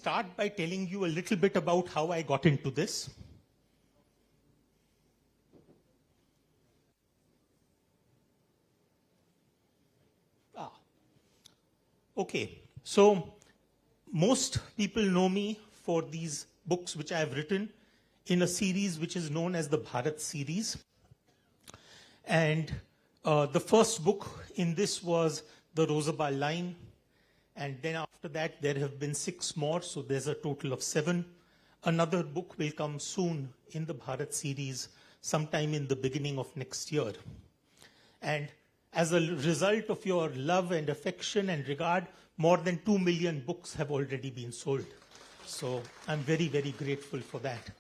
start by telling you a little bit about how I got into this. Okay, so most people know me for these books which I have written in a series which is known as the Bharat series. And the first book in this was the Rosabal line. And then after that, there have been 6 more, so there's a total of 7. Another book will come soon in the Bharat series, sometime in the beginning of next year. And as a result of your love and affection and regard, more than 2 million books have already been sold. So I'm very, very grateful for that.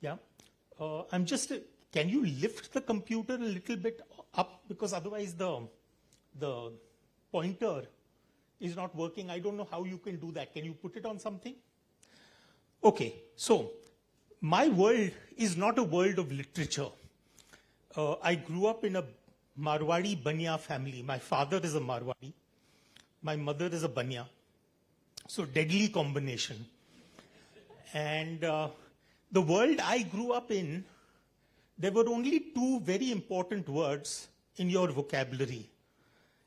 Yeah. Can you lift the computer a little bit up? Because otherwise the pointer is not working. I don't know how you can do that. Can you put it on something? Okay, so my world is not a world of literature. I grew up in a Marwadi Banya family. My father is a Marwadi. My mother is a Banya. So deadly combination. And the world I grew up in, there were only 2 very important words in your vocabulary.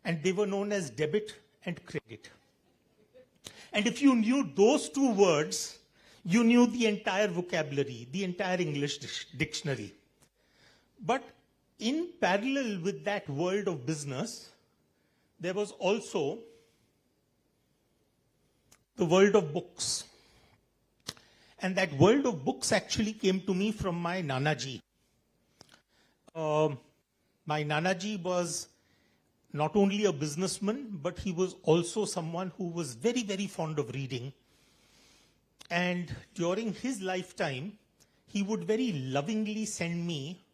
And they were known as debit and credit. And if you knew those 2 words, you knew the entire vocabulary, the entire English dictionary. But in parallel with that world of business, there was also the world of books. And that world of books actually came to me from my Nanaji. My Nanaji was not only a businessman, but he was also someone who was very, very fond of reading. And during his lifetime, he would very lovingly send me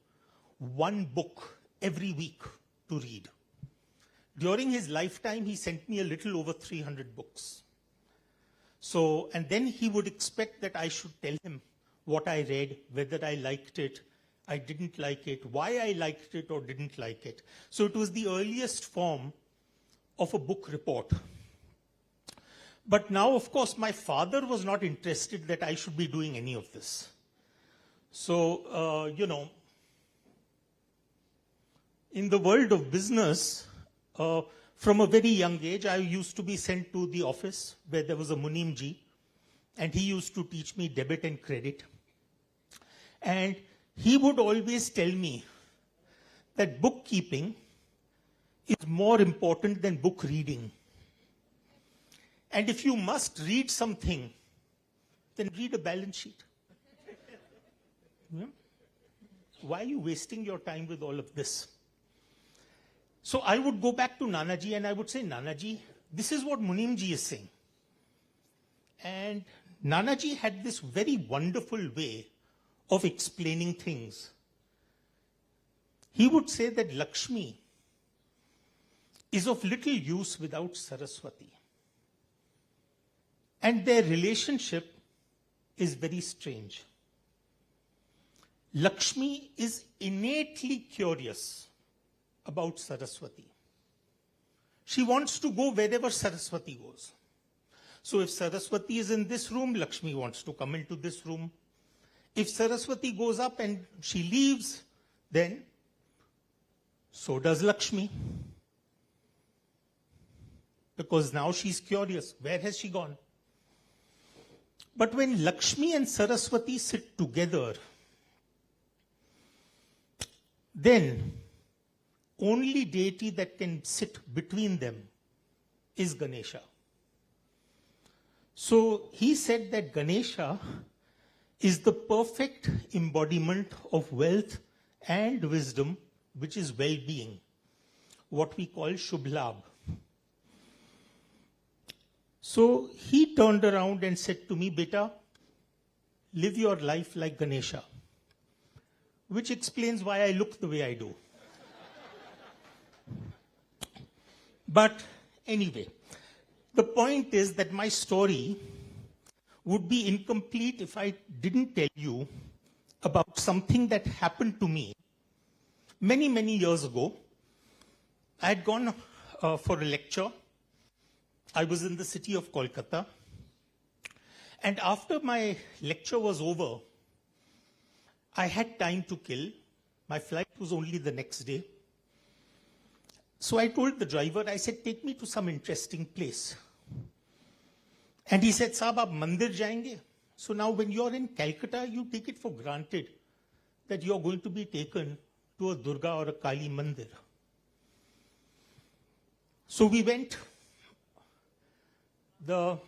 1 book every week to read. During his lifetime, he sent me a little over 300 books. So, and then he would expect that I should tell him what I read, whether I liked it, I didn't like it, why I liked it or didn't like it. So it was the earliest form of a book report. But now, of course, my father was not interested that I should be doing any of this. So, in the world of business, from a very young age, I used to be sent to the office where there was a Munimji, and he used to teach me debit and credit. And he would always tell me that bookkeeping is more important than book reading. And if you must read something, then read a balance sheet. Yeah? Why are you wasting your time with all of this? So I would go back to Nanaji and I would say, Nanaji, this is what Munimji is saying. And Nanaji had this very wonderful way of explaining things. He would say that Lakshmi is of little use without Saraswati. And their relationship is very strange. Lakshmi is innately curious about Saraswati. She wants to go wherever Saraswati goes. So if Saraswati is in this room, Lakshmi wants to come into this room. If Saraswati goes up and she leaves, then so does Lakshmi. Because now she's curious. Where has she gone? But when Lakshmi and Saraswati sit together, then only deity that can sit between them is Ganesha. So he said that Ganesha is the perfect embodiment of wealth and wisdom, which is well-being, what we call Shubhlabh. So he turned around and said to me, Beta, live your life like Ganesha, which explains why I look the way I do. But anyway, the point is that my story would be incomplete if I didn't tell you about something that happened to me many, many years ago. I had gone for a lecture. I was in the city of Kolkata. And after my lecture was over, I had time to kill. My flight was only the next day. So I told the driver, I said, take me to some interesting place. And he said, Saab, aap mandir jayenge? So now when you're in Calcutta, you take it for granted that you're going to be taken to a Durga or a Kali mandir. So we went. The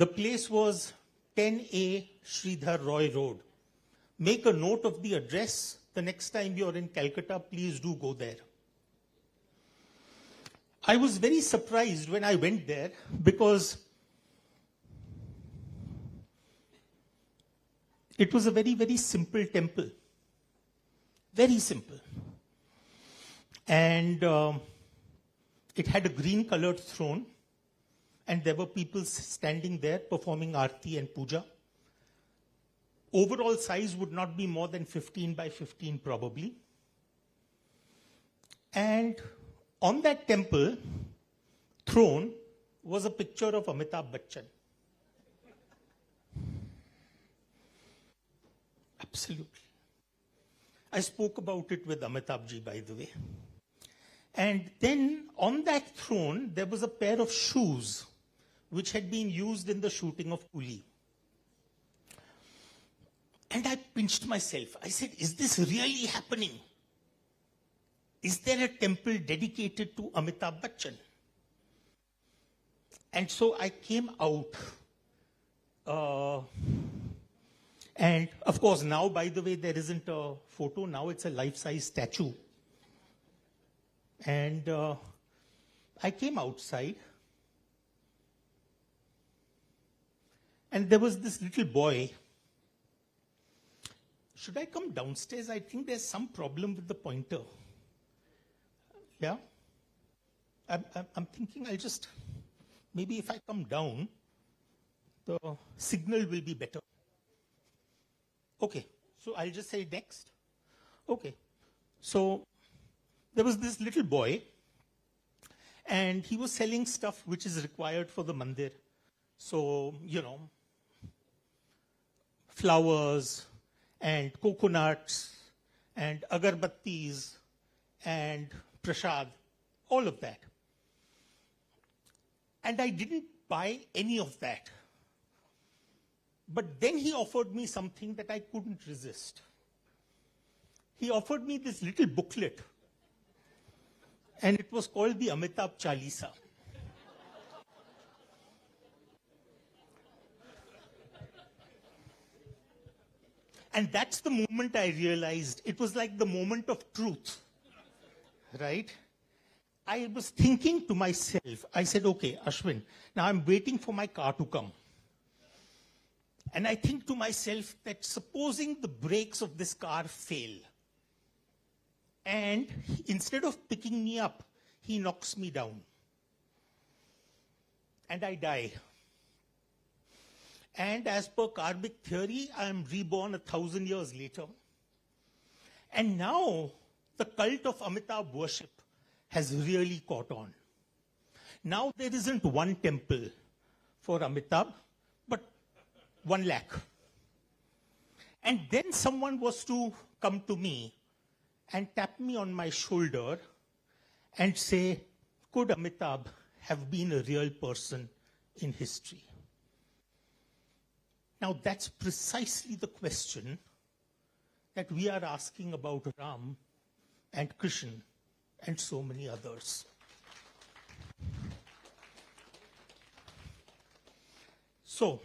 place was 10A Sridhar Roy Road. Make a note of the address. The next time you're in Calcutta, please do go there. I was very surprised when I went there because it was a very, very simple temple. Very simple. And it had a green-colored throne. And there were people standing there performing aarti and puja. Overall size would not be more than 15 by 15 probably. And on that temple throne was a picture of Amitabh Bachchan. Absolutely. I spoke about it with Amitabh ji, by the way. And then on that throne, there was a pair of shoes which had been used in the shooting of Coolie. And I pinched myself. I said, is this really happening? Is there a temple dedicated to Amitabh Bachchan? And so I came out. And of course, now, by the way, there isn't a photo. Now it's a life-size statue. And I came outside. And there was this little boy. Should I come downstairs? I think there's some problem with the pointer. Yeah? I'm thinking I'll just, maybe if I come down, the signal will be better. Okay, so I'll just say next. Okay, so there was this little boy, and he was selling stuff which is required for the mandir. So, you know, flowers and coconuts and agarbattis and prasad, all of that. And I didn't buy any of that. But then he offered me something that I couldn't resist. He offered me this little booklet, and it was called the Amitabh Chalisa. And that's the moment I realized. It was like the moment of truth, right? I was thinking to myself, I said, okay, Ashwin, now I'm waiting for my car to come. And I think to myself that supposing the brakes of this car fail, and instead of picking me up, he knocks me down. And I die. And as per karmic theory, I am reborn 1,000 years later. And now the cult of Amitabh worship has really caught on. Now there isn't one temple for Amitabh, but 1 lakh. And then someone was to come to me and tap me on my shoulder and say, could Amitabh have been a real person in history? Now that's precisely the question that we are asking about Ram and Krishna and so many others. So,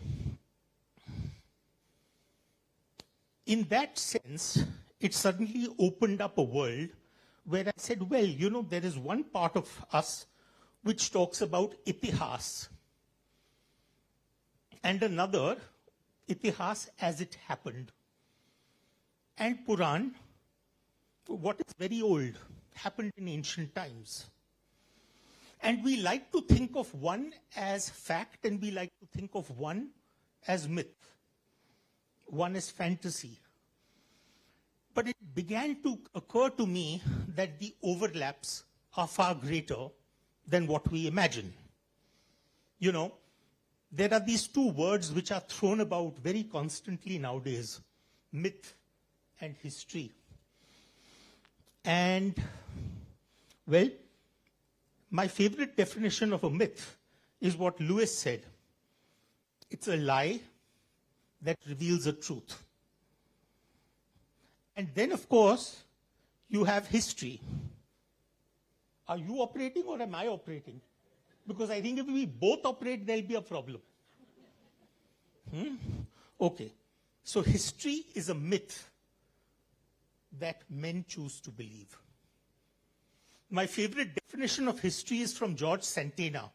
in that sense, it suddenly opened up a world where I said, well, you know, there is one part of us which talks about itihas, and another, itihas as it happened. And Puran, what is very old, happened in ancient times. And we like to think of one as fact, and we like to think of one as myth, one as fantasy. But it began to occur to me that the overlaps are far greater than what we imagine. You know, there are these two words which are thrown about very constantly nowadays, myth and history. And, well, my favorite definition of a myth is what Lewis said. It's a lie that reveals a truth. And then, of course, you have history. Are you operating or am I operating? Because I think if we both operate, there'll be a problem. Okay. So history is a myth that men choose to believe. My favorite definition of history is from George Santayana.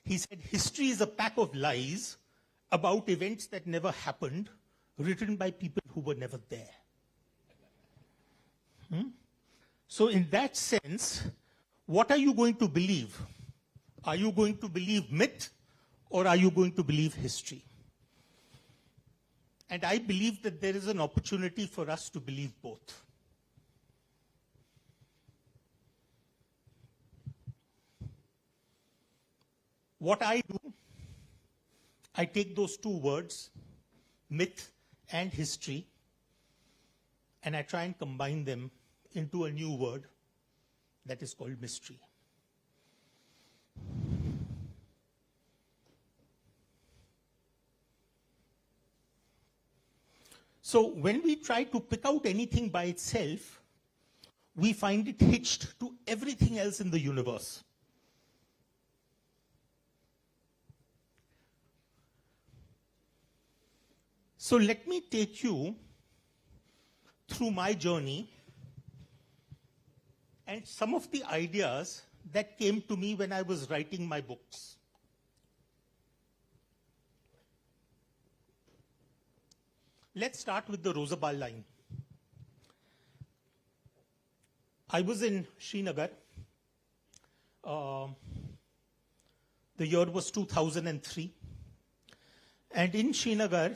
He said, history is a pack of lies about events that never happened, written by people who were never there. So in that sense, what are you going to believe? Are you going to believe myth or are you going to believe history? And I believe that there is an opportunity for us to believe both. What I do, I take those two words, myth and history, and I try and combine them into a new word that is called mystery. So when we try to pick out anything by itself, we find it hitched to everything else in the universe. So let me take you through my journey and some of the ideas that came to me when I was writing my books. Let's start with the Rosabal line. I was in Srinagar. The year was 2003. And in Srinagar,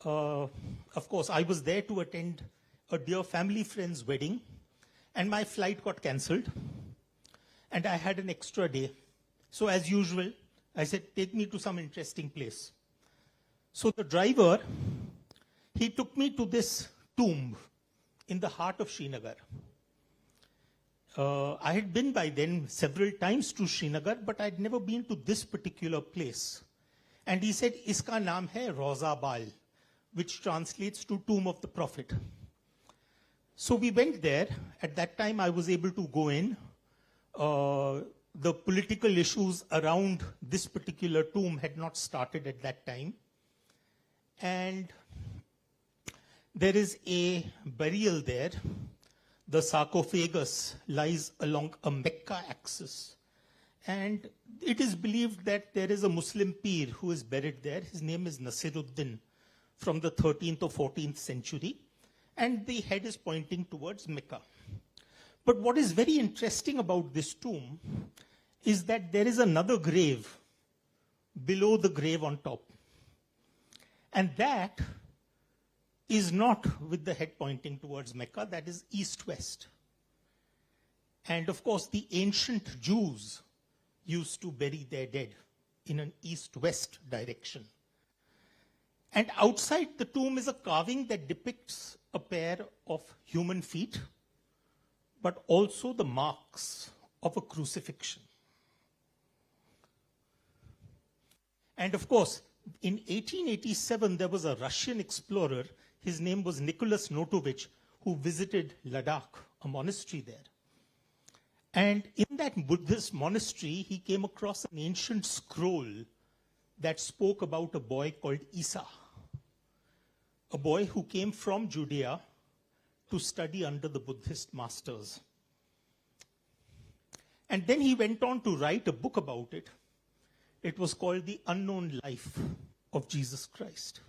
of course, I was there to attend a dear family friend's wedding, and my flight got cancelled, and I had an extra day. So as usual, I said, take me to some interesting place. So the driver, he took me to this tomb in the heart of Srinagar. I had been by then several times to Srinagar, but I'd never been to this particular place. And he said, Iska naam hai Rosabal, which translates to Tomb of the Prophet. So we went there. At that time, I was able to go in. The political issues around this particular tomb had not started at that time. And there is a burial there. The sarcophagus lies along a Mecca axis. And it is believed that there is a Muslim Pir who is buried there. His name is Nasiruddin, from the 13th or 14th century. And the head is pointing towards Mecca. But what is very interesting about this tomb is that there is another grave below the grave on top. And that is not with the head pointing towards Mecca, that is east-west. And of course, the ancient Jews used to bury their dead in an east-west direction. And outside the tomb is a carving that depicts a pair of human feet, but also the marks of a crucifixion. And of course, in 1887, there was a Russian explorer. His name was Nicholas Notovich, who visited Ladakh, a monastery there. And in that Buddhist monastery, he came across an ancient scroll that spoke about a boy called Isa, a boy who came from Judea to study under the Buddhist masters. And then he went on to write a book about it. It was called The Unknown Life of Jesus Christ.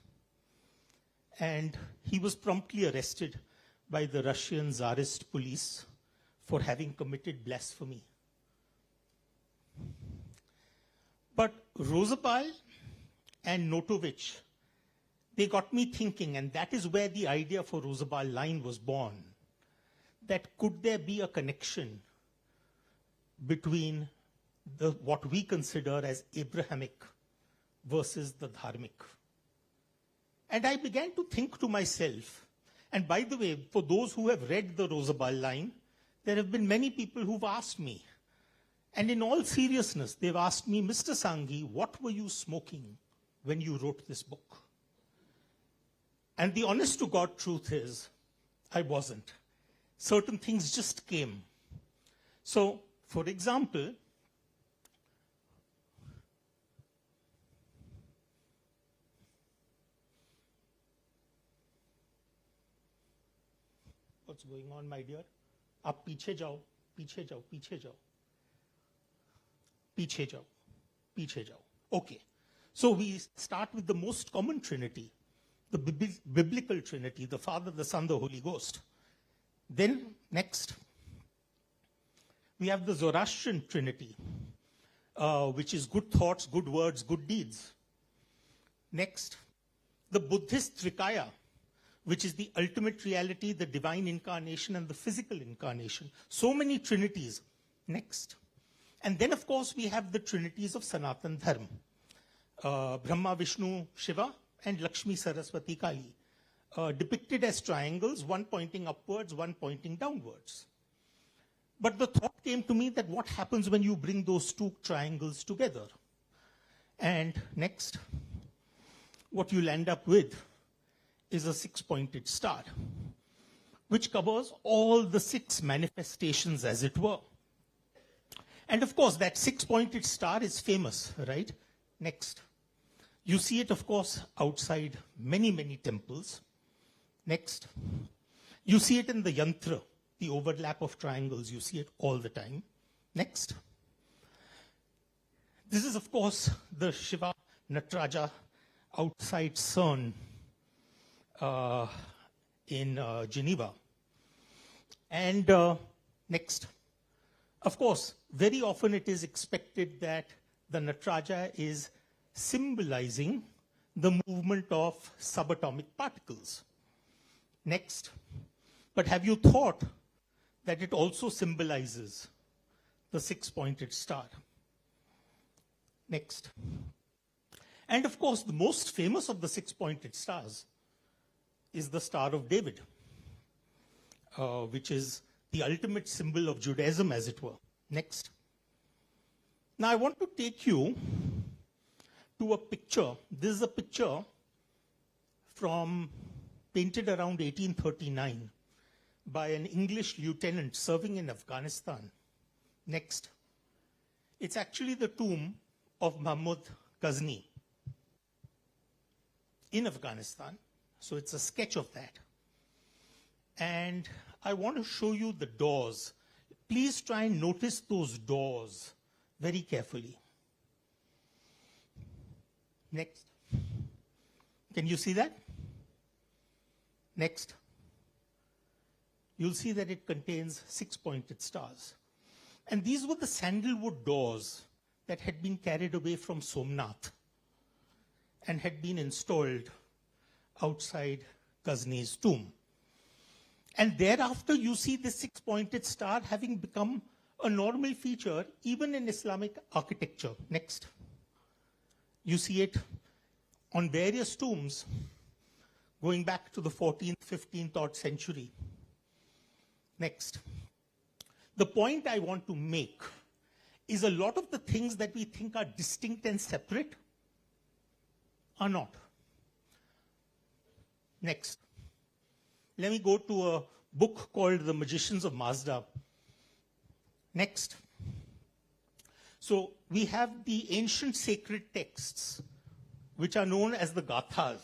And he was promptly arrested by the Russian Tsarist police for having committed blasphemy. But Rosabal and Notovich, they got me thinking, and that is where the idea for Rosabal line was born, that could there be a connection between what we consider as Abrahamic versus the Dharmic. And I began to think to myself, and by the way, for those who have read the Rosabal line, there have been many people who've asked me, and in all seriousness, they've asked me, Mr. Sanghi, what were you smoking when you wrote this book? And the honest to God truth is, I wasn't. Certain things just came. So, for example, what's going on, my dear? Aap piche jao, piche jao, piche jao. Piche jao, piche jao. Okay. So we start with the most common Trinity, the biblical Trinity, the Father, the Son, the Holy Ghost. Then, next, we have the Zoroastrian Trinity, which is good thoughts, good words, good deeds. Next, the Buddhist Trikaya, which is the ultimate reality, the divine incarnation and the physical incarnation. So many trinities. Next. And then, of course, we have the trinities of Sanatan Dharma. Brahma, Vishnu, Shiva, and Lakshmi, Saraswati, Kali. Depicted as triangles, one pointing upwards, one pointing downwards. But the thought came to me that what happens when you bring those two triangles together? And next, what you'll end up with is a six-pointed star, which covers all the six manifestations, as it were. And of course, that six-pointed star is famous, right? Next. You see it, of course, outside many, many temples. Next. You see it in the yantra, the overlap of triangles. You see it all the time. Next. This is, of course, the Shiva Nataraja outside CERN in Geneva. And next. Of course, very often it is expected that the Nataraja is symbolizing the movement of subatomic particles. Next. But have you thought that it also symbolizes the six-pointed star? Next. And of course, the most famous of the six-pointed stars is the Star of David, which is the ultimate symbol of Judaism, as it were. Next. Now, I want to take you to a picture. This is a picture painted around 1839 by an English lieutenant serving in Afghanistan. Next. It's actually the tomb of Mahmud Ghazni in Afghanistan. So it's a sketch of that. And I want to show you the doors. Please try and notice those doors very carefully. Next. Can you see that? Next. You'll see that it contains six-pointed stars. And these were the sandalwood doors that had been carried away from Somnath and had been installed outside Ghazni's tomb. And thereafter, you see this six-pointed star having become a normal feature even in Islamic architecture. Next. You see it on various tombs going back to the 14th, 15th odd century. Next. The point I want to make is a lot of the things that we think are distinct and separate are not. Next. Let me go to a book called The Magicians of Mazda. Next. So we have the ancient sacred texts, which are known as the Gathas,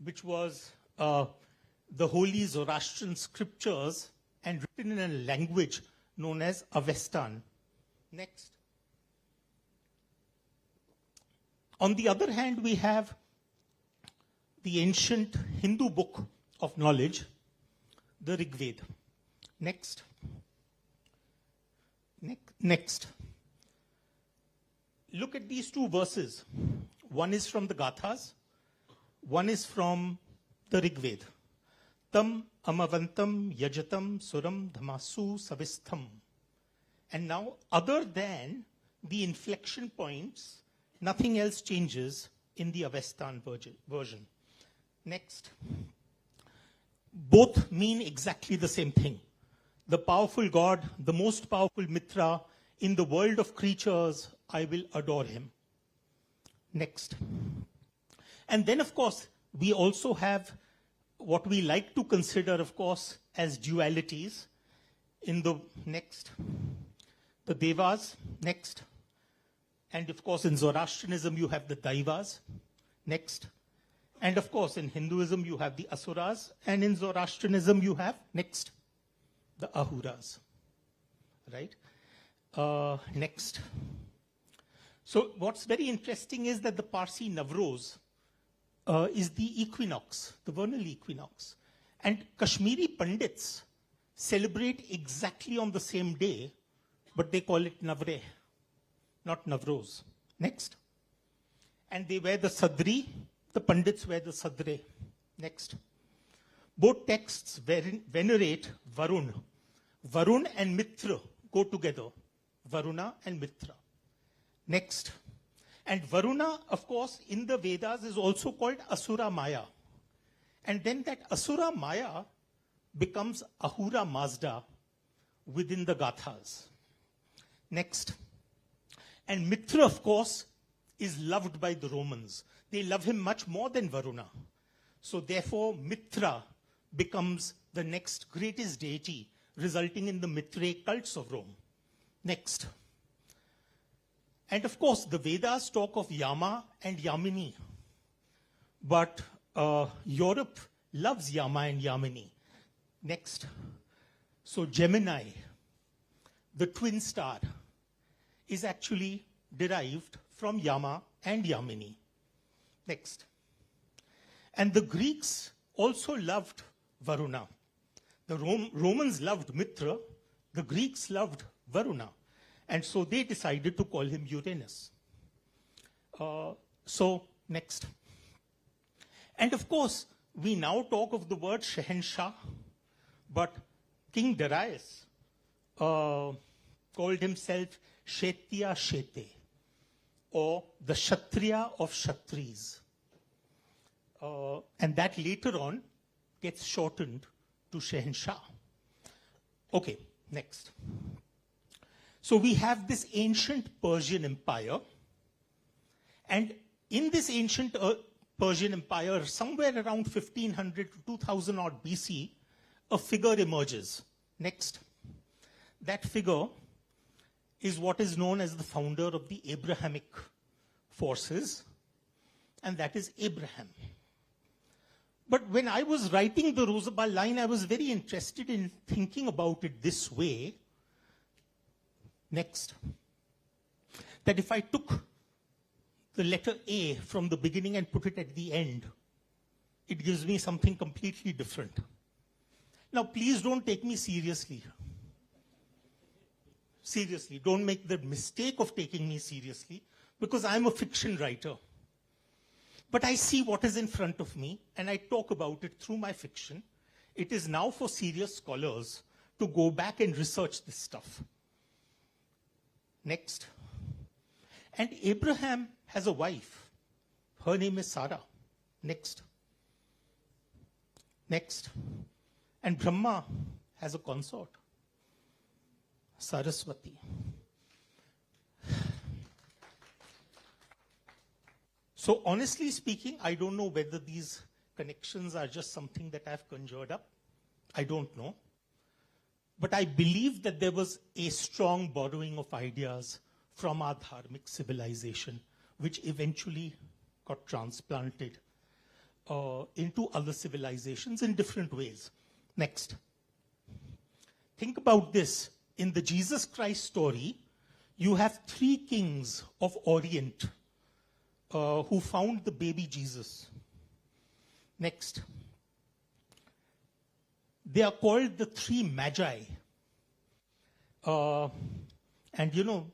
which was the holy Zoroastrian scriptures and written in a language known as Avestan. Next. On the other hand, we have the ancient Hindu book of knowledge, the Rig Veda. Next. Next. Look at these two verses. One is from the Gathas, one is from the Rig Veda. Tam amavantam yajatam suram dhamasu savistham And now, other than the inflection points, nothing else changes in the Avestan version. Next. Both mean exactly the same thing. The powerful God, the most powerful Mitra, in the world of creatures, I will adore him. Next. And then, of course, we also have what we like to consider, of course, as dualities. In the next, the Devas, next. And of course, in Zoroastrianism, you have the Daivas, next. And of course, in Hinduism, you have the Asuras. And in Zoroastrianism, you have, next, the Ahuras, right? Next. So what's very interesting is that the Parsi Navroz is the equinox, the vernal equinox. And Kashmiri Pandits celebrate exactly on the same day, but they call it Navre, not Navroz. Next. And they wear the Sadri, the Pandits wear the Sadre. Next. Both texts venerate Varun. Varun and Mitra go together. Varuna and Mitra. Next. And Varuna, of course, in the Vedas is also called Asura Maya. And then that Asura Maya becomes Ahura Mazda within the Gathas. Next. And Mitra, of course, is loved by the Romans. They love him much more than Varuna. So therefore, Mitra becomes the next greatest deity, resulting in the Mitraic cults of Rome. Next. And of course, the Vedas talk of Yama and Yamini. But Europe loves Yama and Yamini. Next. So Gemini, the twin star, is actually derived from Yama and Yamini. Next. And the Greeks also loved Varuna. The Romans loved Mitra. The Greeks loved Varuna. And so they decided to call him Uranus. So, next. And of course, we now talk of the word Shehenshah, but King Darius called himself Shetya Shete, or the Kshatriya of Kshatris. And that later on gets shortened to Shehenshah. Okay, next. So we have this ancient Persian empire. And in this ancient Persian empire, somewhere around 1500 to 2000 odd BC, a figure emerges. Next. That figure is what is known as the founder of the Abrahamic forces, and that is Abraham. But when I was writing the Rosabal line, I was very interested in thinking about it this way. Next. That if I took the letter A from the beginning and put it at the end, it gives me something completely different. Now, please don't take me seriously. Seriously, don't make the mistake of taking me seriously, because I'm a fiction writer. But I see what is in front of me, and I talk about it through my fiction. It is now for serious scholars to go back and research this stuff. Next. And Abraham has a wife. Her name is Sarah. Next. Next. And Brahma has a consort, Saraswati. So honestly speaking, I don't know whether these connections are just something that I've conjured up. I don't know. But I believe that there was a strong borrowing of ideas from our Dharmic civilization, which eventually got transplanted into other civilizations in different ways. Next. Think about this. In the Jesus Christ story, you have 3 kings of Orient who found the baby Jesus. Next. They are called the 3 Magi. And you know,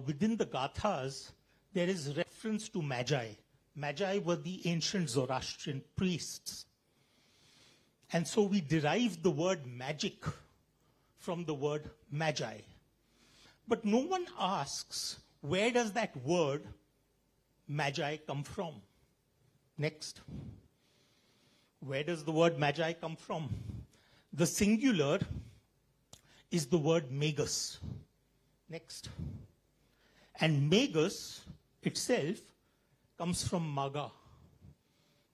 within the Gathas, there is reference to Magi. Magi were the ancient Zoroastrian priests. And so we derive the word magic from the word Magi. But no one asks, where does that word magi come from? Next. Where does the word magi come from? The singular is the word magus. Next. And magus itself comes from maga,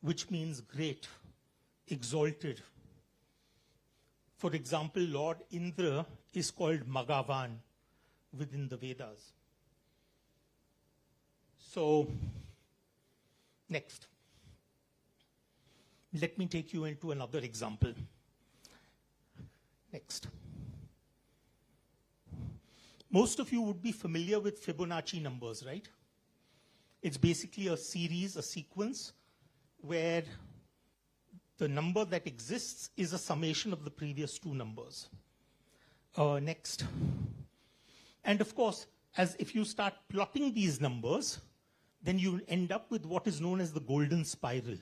which means great, exalted. For example, Lord Indra is called Magavan within the Vedas. So, next. Let me take you into another example. Next. Most of you would be familiar with Fibonacci numbers, right? It's basically a series, a sequence, where the number that exists is a summation of the previous two numbers. Next. And of course, as if you start plotting these numbers, then you end up with what is known as the golden spiral.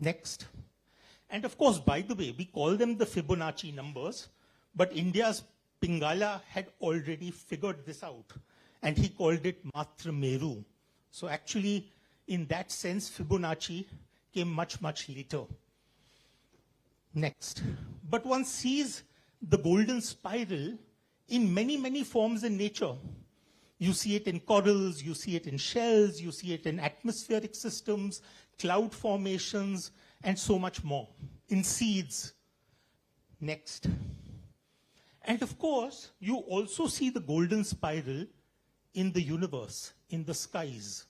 Next. And of course, by the way, we call them the Fibonacci numbers, but India's Pingala had already figured this out, and he called it Matra Meru. So actually, in that sense, Fibonacci came much, much later. Next. But one sees the golden spiral in many, many forms in nature. You see it in corals, you see it in shells, you see it in atmospheric systems, cloud formations, and so much more. In seeds. Next. And of course, you also see the golden spiral in the universe, in the skies.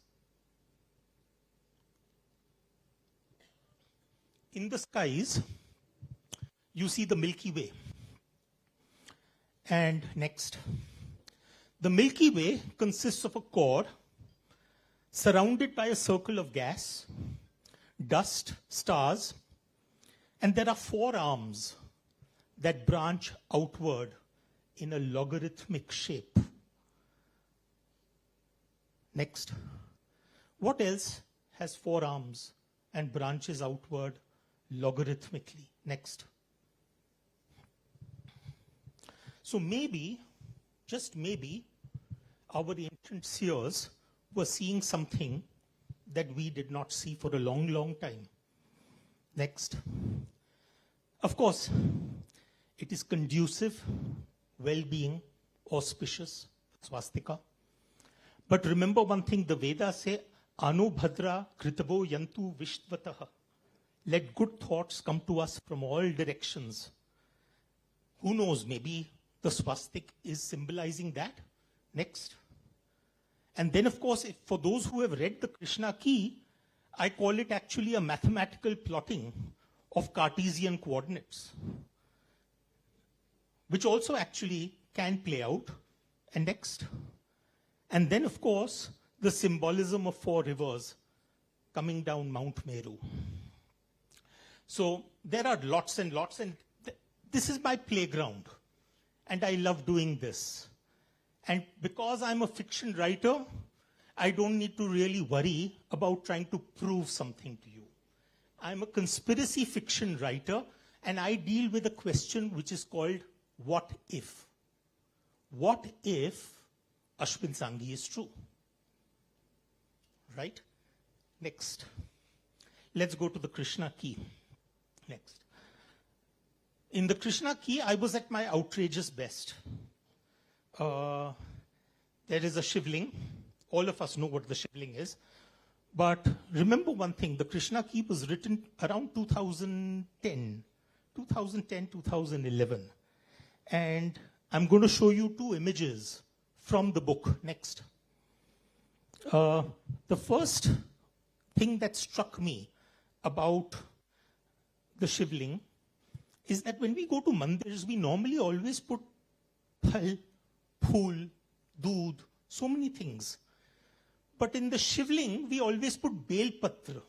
In the skies, you see the Milky Way. And next. The Milky Way consists of a core surrounded by a circle of gas, dust, stars, and there are 4 arms that branch outward in a logarithmic shape. Next. What else has 4 arms and branches outward logarithmically? Next. So maybe, just maybe, our ancient seers were seeing something that we did not see for a long, long time. Next. Of course, it is conducive, well-being, auspicious, swastika. But remember one thing, the Vedas say, Anu Bhadra Kritavo Yantu Vishtvataha. Let good thoughts come to us from all directions. Who knows, maybe the swastik is symbolizing that. Next. And then, of course, for those who have read the Krishna key, I call it actually a mathematical plotting of Cartesian coordinates, which also actually can play out. And next. And then, of course, the symbolism of 4 rivers coming down Mount Meru. So there are lots and lots, and this is my playground. And I love doing this. And because I'm a fiction writer, I don't need to really worry about trying to prove something to you. I'm a conspiracy fiction writer, and I deal with a question which is called, what if? What if Ashwin Sanghi is true? Right? Next. Let's go to the Krishna key. Next. In the Krishna key, I was at my outrageous best. There is a shivling. All of us know what the shivling is. But remember one thing, the Krishna key was written around 2010, 2011. And I'm going to show you 2 images from the book. Next. The first thing that struck me about the shivling is that when we go to mandirs, we normally always put phal, phool, doodh, so many things. But in the shivling, we always put bel patra.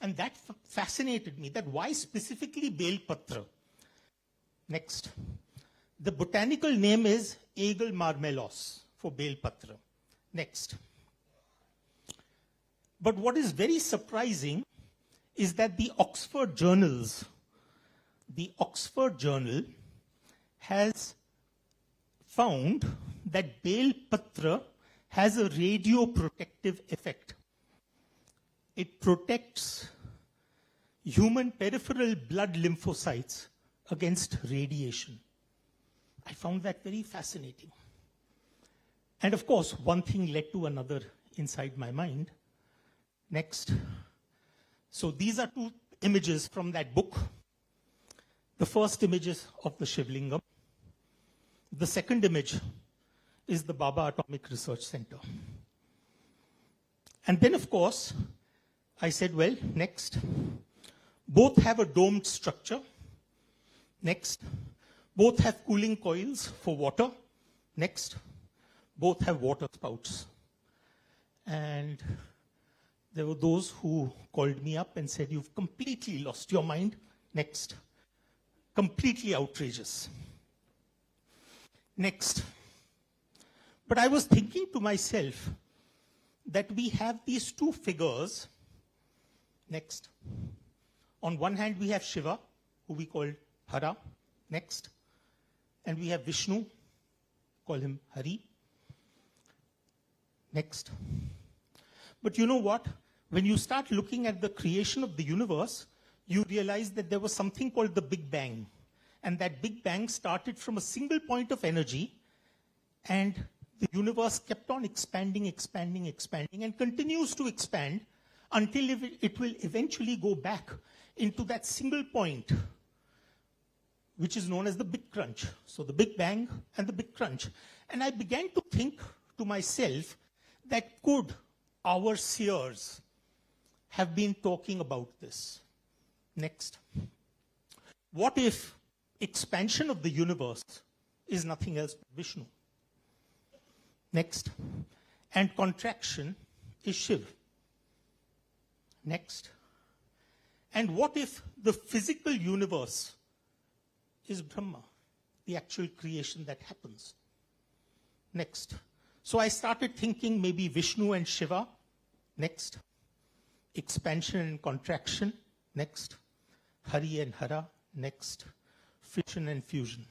And that fascinated me, that why specifically bel patra? Next. The botanical name is Aegle marmelos for bel patra. Next. But what is very surprising is that the Oxford Journal has found that Bel Patra has a radioprotective effect. It protects human peripheral blood lymphocytes against radiation. I found that very fascinating. And of course, one thing led to another inside my mind. Next. So these are two images from that book. The first image is of the Shivlingam. The second image is the Baba Atomic Research Center. And then, of course, I said, well, next. Both have a domed structure. Next. Both have cooling coils for water. Next. Both have water spouts. And there were those who called me up and said, you've completely lost your mind. Next. Completely outrageous. Next. But I was thinking to myself that we have these two figures. Next. On one hand, we have Shiva, who we call Hara. Next. And we have Vishnu, call him Hari. Next. But you know what? When you start looking at the creation of the universe, you realize that there was something called the Big Bang. And that Big Bang started from a single point of energy, and the universe kept on expanding, expanding, expanding, and continues to expand until it will eventually go back into that single point, which is known as the Big Crunch. So the Big Bang and the Big Crunch. And I began to think to myself that could our seers have been talking about this? Next. What if expansion of the universe is nothing else but Vishnu? Next. And contraction is Shiv. Next. And what if the physical universe is Brahma, the actual creation that happens? Next. So I started thinking maybe Vishnu and Shiva. Next. Expansion and contraction. Next. Hari and Hara. Next. Fission and fusion.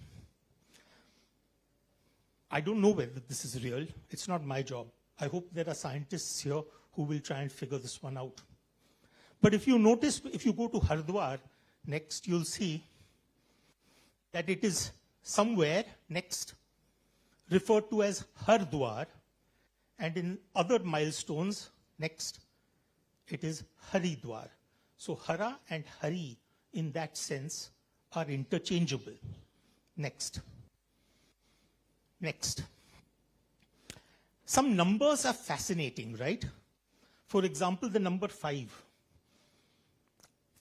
I don't know whether this is real. It's not my job. I hope there are scientists here who will try and figure this one out. But if you notice, if you go to Haridwar, next, you'll see that it is somewhere, next, referred to as Hardwar, and in other milestones, next, it is Haridwar. So Hara and Hari, in that sense, are interchangeable. Next. Next. Some numbers are fascinating, right? For example, the number 5.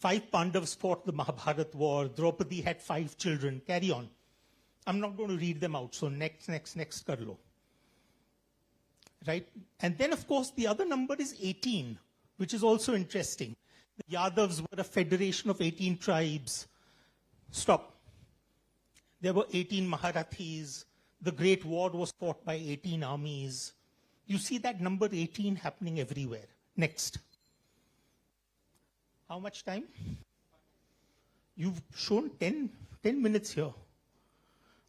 5 Pandavas fought the Mahabharat war. Draupadi had 5 children. Carry on. I'm not going to read them out. So next, kar lo. Right? And then, of course, the other number is 18, which is also interesting. The Yadavs were a federation of 18 tribes. Stop. There were 18 Maharathis. The Great War was fought by 18 armies. You see that number 18 happening everywhere. Next. How much time? You've shown 10 minutes here.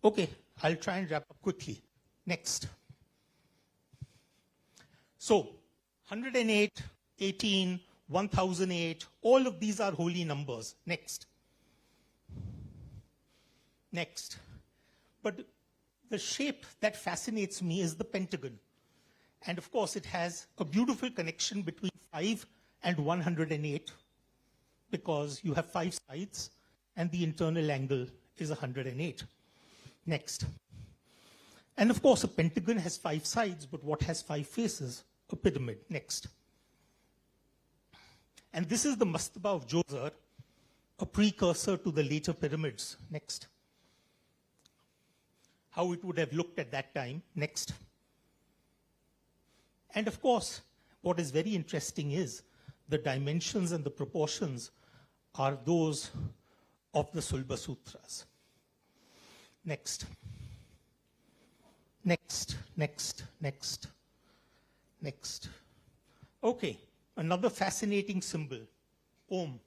Okay, I'll try and wrap up quickly. Next. So, 108, 18, 1008, all of these are holy numbers. Next. Next. But the shape that fascinates me is the pentagon. And of course, it has a beautiful connection between 5 and 108, because you have 5 sides and the internal angle is 108. Next. And of course, a pentagon has 5 sides, but what has 5 faces? A pyramid. Next. And this is the mastaba of Djoser, a precursor to the later pyramids. Next. How it would have looked at that time. Next. And of course, what is very interesting is the dimensions and the proportions are those of the Sulba Sutras. Next. Next, next, next, next. Okay, another fascinating symbol, Om.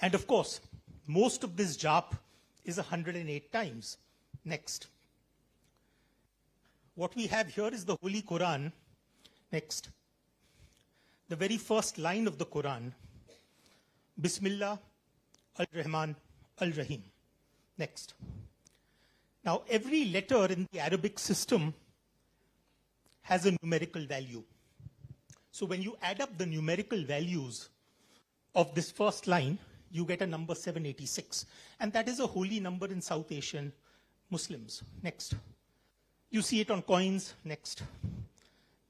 And of course, most of this jap is 108 times. Next. What we have here is the Holy Quran. Next. The very first line of the Quran. Bismillah, Al-Rahman, Al-Rahim. Next. Now, every letter in the Arabic system has a numerical value. So when you add up the numerical values of this first line, you get a number 786. And that is a holy number in South Asian Muslims. Next. You see it on coins. Next.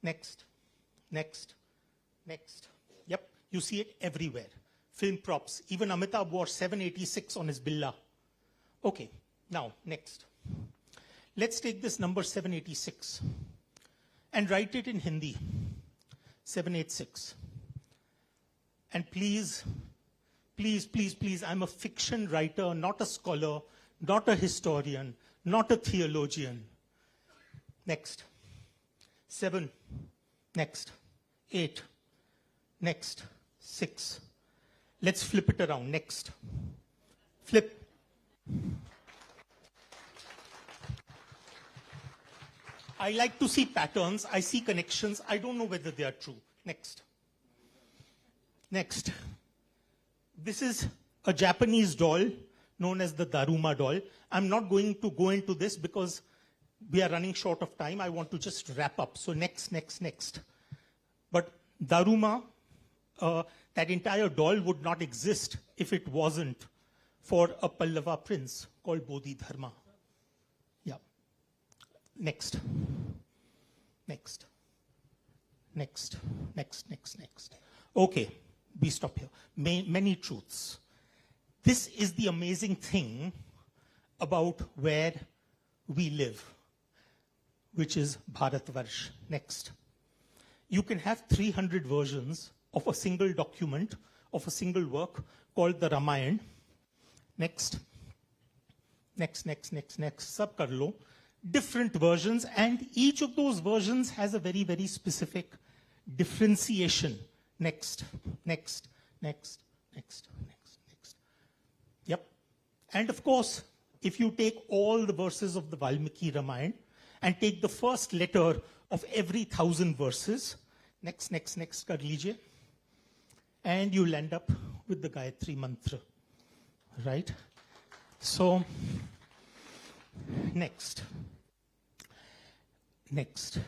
Next. Next. Next. Yep. You see it everywhere. Film props. Even Amitabh wore 786 on his billah. Okay. Now, next. Let's take this number 786 and write it in Hindi. 786. And please, please, please, please, I'm a fiction writer, not a scholar, not a historian, not a theologian. Next. 7. Next. 8. Next. 6. Let's flip it around. Next. Flip. I like to see patterns. I see connections. I don't know whether they are true. Next. Next. This is a Japanese doll known as the Dharma doll. I'm not going to go into this because we are running short of time. I want to just wrap up. So next, next, next. But Dharma, that entire doll would not exist if it wasn't for a Pallava prince called Bodhidharma. Yeah. Next. Next. Next. Next, next, next. Okay, we stop here. Many truths. This is the amazing thing about where we live, which is Bharatvarsh. Next. You can have 300 versions of a single document, of a single work called the Ramayana. Next. Next, next, next, next. Sab kar lo. Different versions, and each of those versions has a very, very specific differentiation. Next, next, next, next, next, next. Yep. And of course, if you take all the verses of the Valmiki Ramayana and take the first letter of every 1,000 verses, next, next, next, kar lijiye, and you'll end up with the Gayatri Mantra. Right? So, next. Next.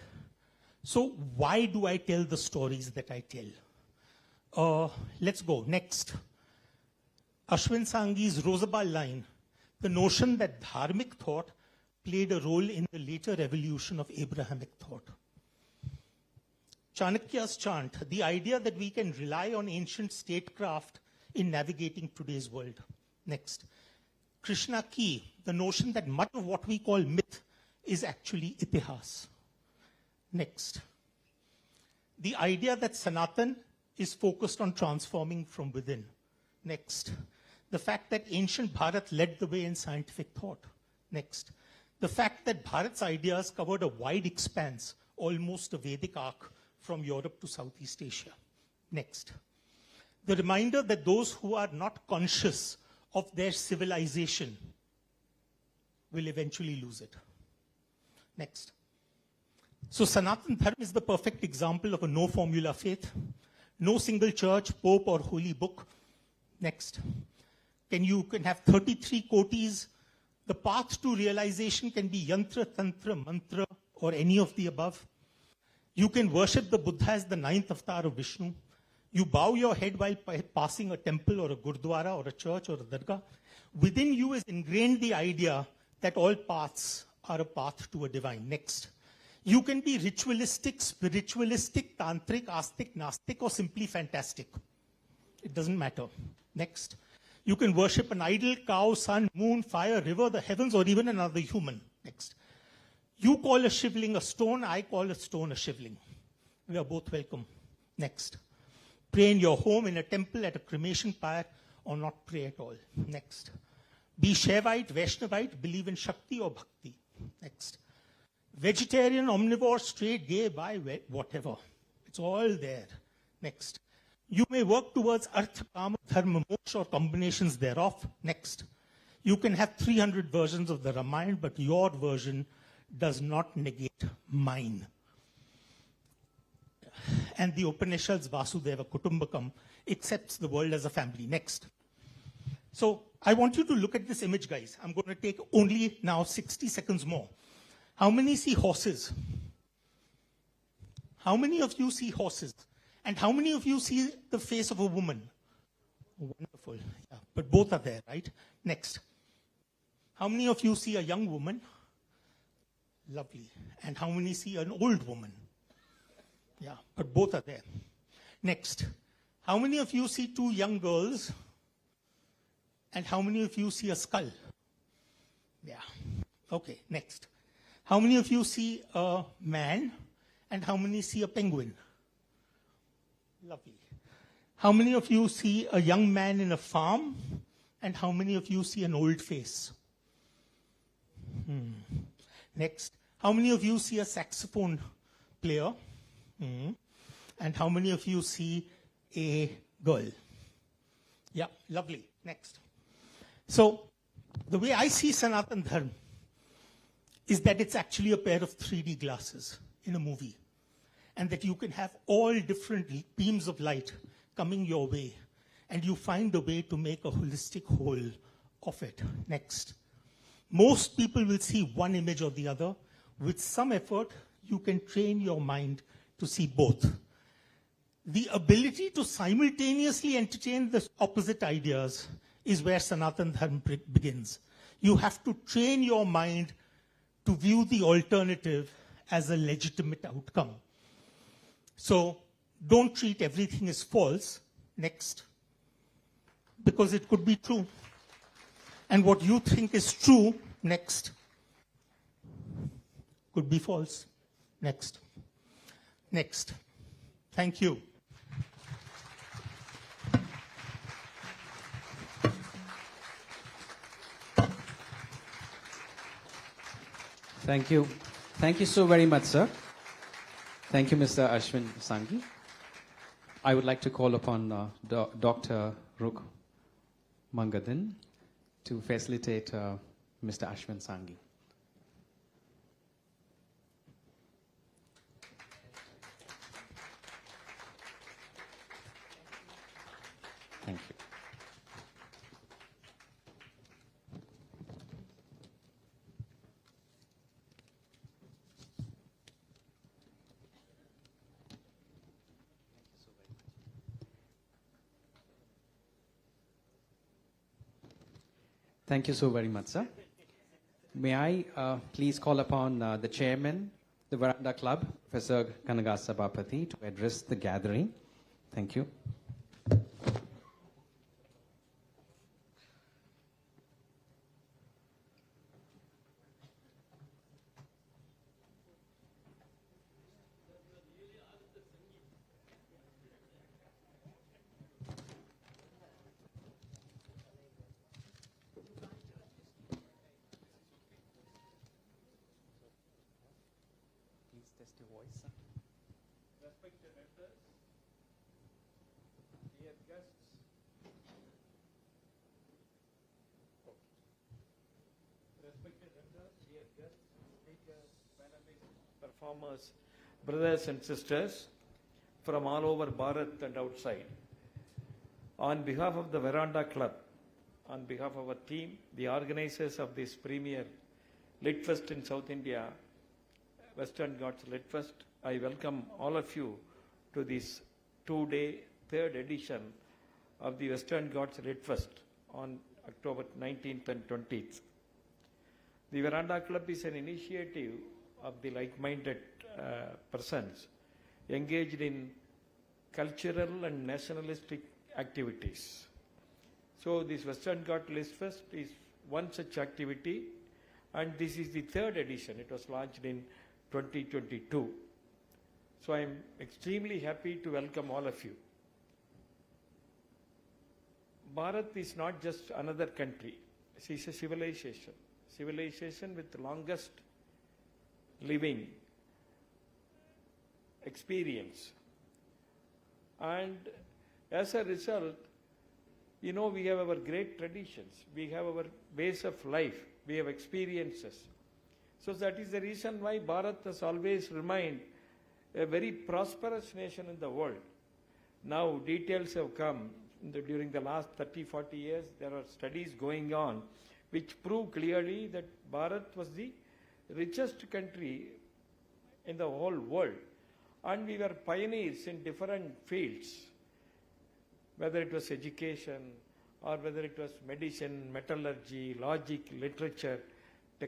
So why do I tell the stories that I tell? Let's go. Next. Ashwin Sanghi's Rosabal line, the notion that dharmic thought played a role in the later evolution of Abrahamic thought. Chanakya's chant, the idea that we can rely on ancient statecraft in navigating today's world. Next. Krishna Ki, the notion that much of what we call myth is actually itihas. Next. The idea that Sanatan is focused on transforming from within. Next. The fact that ancient Bharat led the way in scientific thought. Next. The fact that Bharat's ideas covered a wide expanse, almost a Vedic arc, from Europe to Southeast Asia. Next. The reminder that those who are not conscious of their civilization will eventually lose it. Next. So Sanatan Dharma is the perfect example of a no-formula faith, no single church, pope, or holy book. Next. You can have 33 kotis. The path to realization can be yantra, tantra, mantra, or any of the above. You can worship the Buddha as the 9th avatar of Vishnu. You bow your head while passing a temple or a gurdwara or a church or a dargah. Within you is ingrained the idea that all paths are a path to a divine. Next. You can be ritualistic, spiritualistic, tantric, astic, nastic, or simply fantastic. It doesn't matter. Next. You can worship an idol, cow, sun, moon, fire, river, the heavens, or even another human. Next. You call a shivling a stone, I call a stone a shivling. We are both welcome. Next. Pray in your home, in a temple, at a cremation pyre, or not pray at all. Next. Be Shaivite, Vaishnavite, believe in Shakti or Bhakti. Next. Vegetarian, omnivore, straight, gay, bi, whatever. It's all there. Next. You may work towards artha, kama, dharma, moksha, or combinations thereof. Next. You can have 300 versions of the Ramayana, but your version does not negate mine. And the Upanishads, Vasudeva Kutumbakam, accepts the world as a family. Next. So I want you to look at this image, guys. I'm going to take only now 60 seconds more. How many see horses? How many of you see horses? And how many of you see the face of a woman? Wonderful. Yeah, but both are there, right? Next. How many of you see a young woman? Lovely. And how many see an old woman? Yeah, but both are there. Next. How many of you see two young girls? And how many of you see a skull? Yeah. Okay, next. How many of you see a man? And how many see a penguin? Lovely. How many of you see a young man in a farm? And how many of you see an old face? Next. How many of you see a saxophone player? And how many of you see a girl? Yeah, lovely. Next. So, the way I see Sanatan Dharma is that it's actually a pair of 3D glasses in a movie. And that you can have all different beams of light coming your way. And you find a way to make a holistic whole of it. Next. Most people will see one image or the other. With some effort, you can train your mind to see both. The ability to simultaneously entertain the opposite ideas is where Sanatan Dharma begins. You have to train your mind to view the alternative as a legitimate outcome. So don't treat everything as false. Next. Because it could be true. And what you think is true, next, could be false. Next. Next. Thank you. Thank you. Thank you so very much, sir. Thank you, Mr. Ashwin Sanghi. I would like to call upon Dr. Ruk Mangadin to facilitate Mr. Ashwin Sanghi. Thank you. Thank you so very much, sir. May I please call upon the chairman, the Veranda Club, Professor Kanagasa Bapati, to address the gathering. Thank you. Test your voice, sir. Respected elders, dear guests, speakers, panelists, performers, brothers and sisters from all over Bharat and outside. On behalf of the Veranda Club, on behalf of our team, the organizers of this premier Lit Fest in South India, Western Ghats Lit Fest, I welcome all of you to this two-day, third edition of the Western Ghats Lit Fest on October 19th and 20th. The Veranda Club is an initiative of the like-minded persons engaged in cultural and nationalistic activities. So this Western Ghats Lit Fest is one such activity, and this is the third edition. It was launched in 2022. So I am extremely happy to welcome all of you. Bharat is not just another country. It is a civilization. Civilization with the longest living experience. And as a result, You know, we have our great traditions, we have our ways of life, we have experiences. So that is the reason why Bharat has always remained a very prosperous nation in the world. Now details have come during the last 30, 40 years. There are studies going on which prove clearly that Bharat was the richest country in the whole world. And we were pioneers in different fields, whether it was education or whether it was medicine, metallurgy, logic, literature.